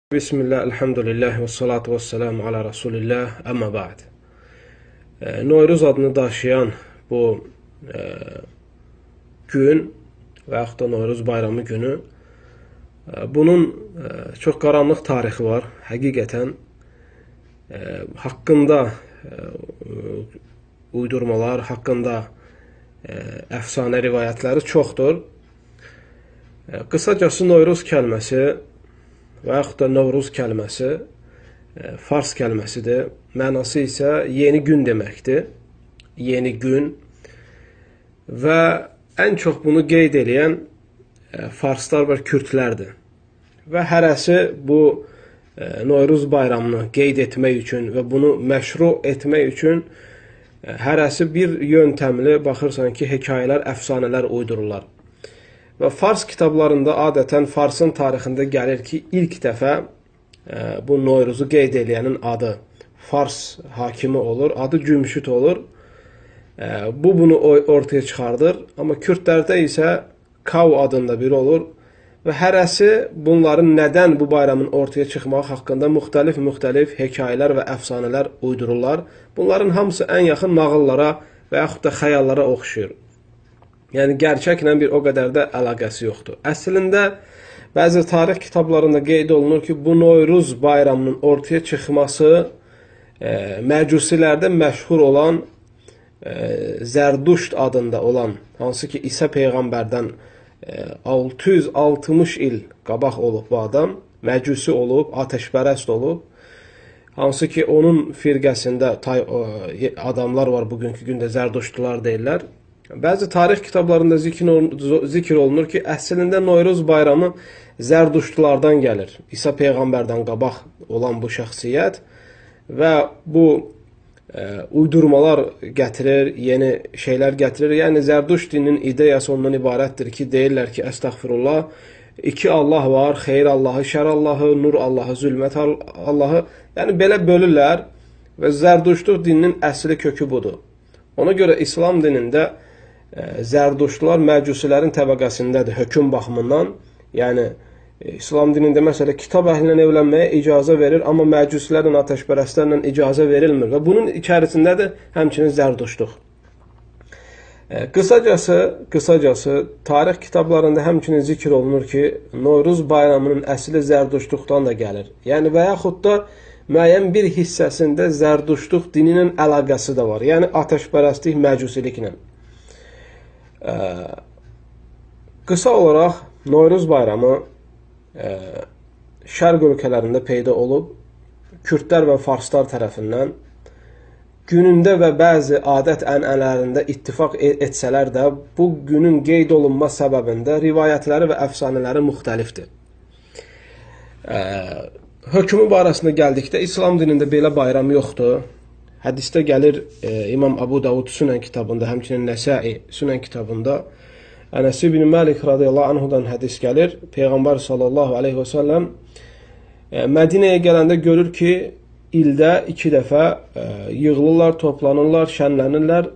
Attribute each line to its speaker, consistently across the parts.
Speaker 1: Bismillah, elhamdülillah və salatu və selamu ala Rasulillah, əmmə ba'd. Novruz adını daşıyan bu gün və yaxud da Novruz bayramı günü, bunun çox qaranlıq tarixi var. Həqiqətən haqqında uydurmalar, haqqında əfsanə rivayətləri çoxdur. Qısacası Novruz kəlməsi və yaxud da Novruz kəlməsi fars kəlməsidir. Mənası isə yeni gün deməkdir. Yeni gün. Və ən çox bunu qeyd edən farslar və kürdlərdir. Və hərəsi bu Novruz bayramını qeyd etmək üçün və bunu məşru etmək üçün hərəsi bir yöntəmli baxırsan ki, hekayələr, əfsanələr uydururlar. Və fars kitablarında adətən farsın tarixində gəlir ki, ilk dəfə bu Novruzu qeyd edənin adı fars hakimi olur, adı Cümşüd olur. Bu bunu ortaya çıxardır. Amma kürdlərdə isə Kav adında biri olur. Və hərəsi bunların nədən bu bayramın ortaya çıxmaq haqqında müxtəlif hekayələr və əfsanələr uydururlar. Bunların hamısı ən yaxın nağıllara və yaxud da xəyallara oxşuyur. Yəni, gerçəklə bir o qədər də əlaqəsi yoxdur. Əslində, bəzi tarix kitablarında qeyd olunur ki, bu Novruz bayramının ortaya çıxması məcusilərdə məşhur olan Zərdüşt adında olan, hansı ki, İsa Peyğəmbərdən 660 il qabaq olub bu adam, məcusi olub, ateşpərəst olub, hansı ki, onun firqəsində adamlar var, bugünkü gündə Zərdüştlular deyirlər. Bəzi tarix kitablarında zikr olunur ki, əslində Novruz bayramı Zərdüştlulardan gəlir. İsa Peyğəmbərdən qabaq olan bu şəxsiyyət və bu uydurmalar gətirir, yeni şeylər gətirir. Yəni, Zərdüşt dininin ideyası ondan ibarətdir ki, deyirlər ki, əstəğfirullah, iki Allah var, xeyr Allahı, şər Allahı, nur Allahı, zülmət Allahı. Yəni, belə bölürlər və Zərdüştlük dininin əsli kökü budur. Ona görə İslam dinində Zərdüştlular məcusilərin təbəqəsindədir, hökm baxımından. Yəni, İslam dinində məsələ kitab əhlindən evlənməyə icazə verir, amma məcusilərlə, ateşpərəstlərlə icazə verilmir və bunun içərisindədir həmçinin Zərdüştlük. Qısacası, tarix kitablarında həmçinin zikr olunur ki, Novruz bayramının əsli Zərdüştlükdən də gəlir. Yəni, və yaxud da müəyyən bir hissəsində Zərdüştlük dininin əlaqəsi də var. Yəni, ateşpərəstlik, məcusiliklə. Qısa olaraq, Novruz bayramı şərq ölkələrində peyda olub, kürdlər və farslar tərəfindən günündə və bəzi adət-ənənələrində ittifaq etsələr də, bu günün qeyd olunma səbəbində rivayətləri və əfsanələri müxtəlifdir. Hökmü barəsində gəldikdə, İslam dinində belə bayram yoxdur. Hədisdə gəlir İmam Abu Davud Sünən kitabında, həmçinin Nəsai Sünən kitabında Ənəs ibn Məlik radiyallahu anhudan hədis gəlir. Peyğəmbər sallallahu aleyhi və səlləm Mədinəyə gələndə görür ki, ildə 2 dəfə yığılırlar, toplanırlar, şənlənirlər,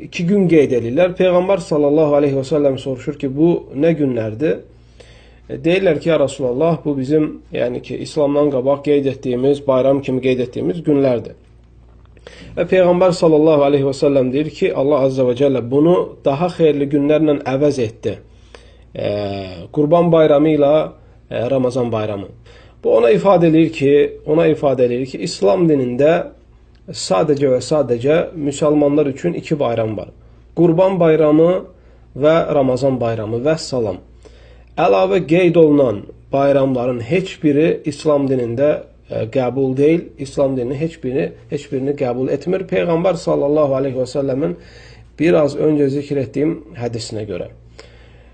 Speaker 1: 2 gün qeyd edirlər. Peyğəmbər sallallahu aleyhi və səlləm soruşur ki, bu nə günlərdir? Deyirlər ki, ya Rasulallah, bu bizim yəni ki, İslamdan qabaq qeyd etdiyimiz, bayram kimi qeyd etdiyimiz günlərdir. Və Peyğəmbər sallallahu aleyhi və səlləm deyir ki, Allah azza və cəllə bunu daha xeyirli günlərlə əvəz etdi. Qurban bayramı ilə Ramazan bayramı. Bu ona ifadə edir ki, İslam dinində sadəcə və sadəcə müsəlmanlar üçün 2 bayram var. Qurban bayramı və Ramazan bayramı və salam. Əlavə qeyd olunan bayramların heç biri İslam dinində qəbul deyil, İslam dininin heç birini qəbul etmir. Peyğəmbər sallallahu aleyhi və səlləmin biraz öncə zikr etdiyim hədisinə görə.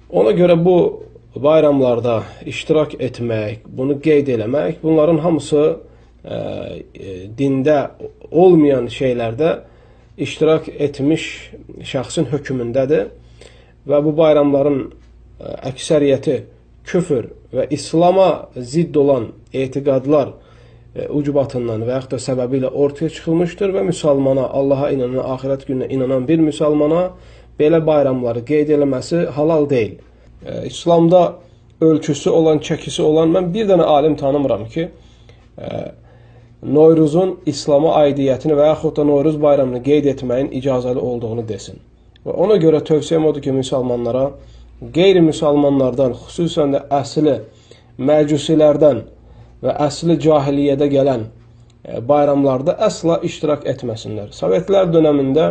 Speaker 1: Ona görə bu bayramlarda iştirak etmək, bunu qeyd eləmək, bunların hamısı dində olmayan şeylərdə iştirak etmiş şəxsin hökmündədir və bu bayramların əksəriyyəti küfür və İslama zidd olan etiqadlar ucubatından və yaxud da səbəbi ilə ortaya çıxılmışdır və müsəlmana, Allaha inanan, axirət gününə inanan bir müsəlmana belə bayramları qeyd eləməsi halal deyil. İslamda ölçüsü olan, çəkisi olan, mən bir dənə alim tanımıram ki, Novruzun İslam'a aidiyyətini və yaxud da Novruz bayramını qeyd etməyin icazəli olduğunu desin. Və ona görə tövsiyəm odur ki, müsəlmanlara qeyri-müsəlmanlardan, xüsusən də əsli məcusilərdən və əsli cahiliyyədə gələn bayramlarda əsla iştirak etməsinlər. Sovetlər dönəmində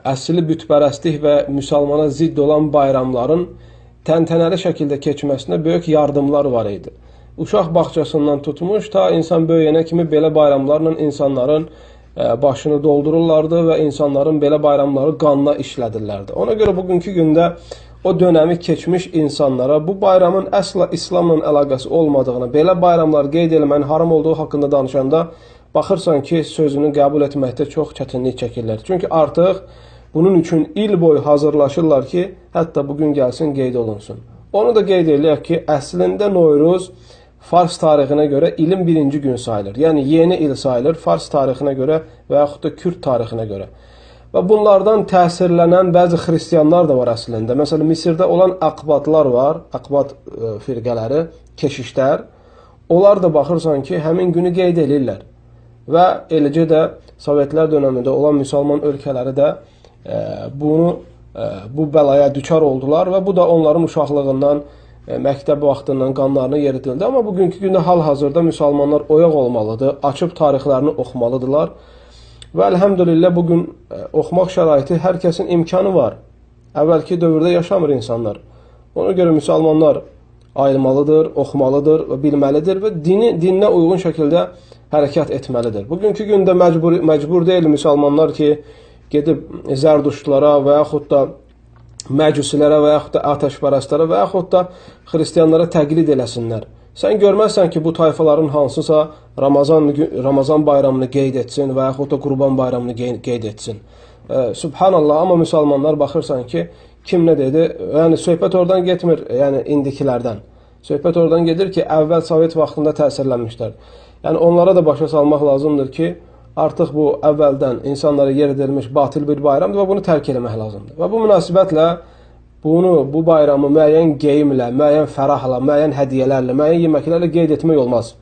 Speaker 1: əsli bütpərəstlik və müsəlmana zidd olan bayramların təntənəli şəkildə keçməsinə böyük yardımlar var idi. Uşaq bağçasından tutmuş, ta insan böyüyənə kimi belə bayramlarla insanların başını doldururlardı və insanların belə bayramları qanla işlədirlərdi. Ona görə bugünkü gündə o dönəmi keçmiş insanlara bu bayramın əsla İslamla əlaqəsi olmadığını, belə bayramlar qeyd eləmənin haram olduğu haqqında danışanda baxırsan ki, sözünü qəbul etməkdə çox çətinlik çəkirlər. Çünki artıq bunun üçün il boyu hazırlaşırlar ki, hətta bugün gəlsin qeyd olunsun. Onu da qeyd eləyək ki, əslində Novruz Fars tarixinə görə ilin birinci gün sayılır. Yəni yeni il sayılır Fars tarixinə görə və yaxud da Kürd tarixinə görə. Və bunlardan təsirlənən bəzi xristiyanlar da var əslində. Məsələn, Misirdə olan Aqbatlar var, Aqbat firqələri, keşişlər. Onlar da baxırsan ki, həmin günü qeyd edirlər. Və eləcə də Sovetlər dönəmində olan müsəlman ölkələri də bu bəlaya düçar oldular və bu da onların uşaqlığından, məktəb vaxtından qanlarını yeridildi. Amma bugünkü gündə hal-hazırda müsəlmanlar oyaq olmalıdır, açıb tarixlərini oxumalıdırlar. Və əlhəmdülillah bugün oxumaq şəraiti hər kəsin imkanı var. Əvvəlki dövrdə yaşamır insanlar. Ona görə müsəlmanlar ayılmalıdır, oxumalıdır və bilməlidir və dininə uyğun şəkildə hərəkət etməlidir. Bugünkü gündə məcbur deyil müsəlmanlar ki, gedib zərduştlara və yaxud da məcusilərə və yaxud da atəşpərəstlərə və yaxud da xristiyanlara təqlid eləsinlər. Sən görməzsən ki, bu tayfaların hansısa Ramazan bayramını qeyd etsin və yaxud da Qurban bayramını qeyd etsin. Subhanallah, amma müsəlmanlar baxırsan ki, kim nə dedi? Yəni, söhbət oradan getmir, yəni indikilərdən. Söhbət oradan gedir ki, əvvəl Sovet vaxtında təsirlənmişlər. Yəni, onlara da başa salmaq lazımdır ki, artıq bu əvvəldən insanlara yer edilmiş batil bir bayramdır və bunu tərk eləmək lazımdır. Və bu münasibətlə bu bayramı müəyyən geyimlə, müəyyən fərahla, müəyyən hədiyyələrlə, müəyyən yeməklərlə qeyd etmək olmaz.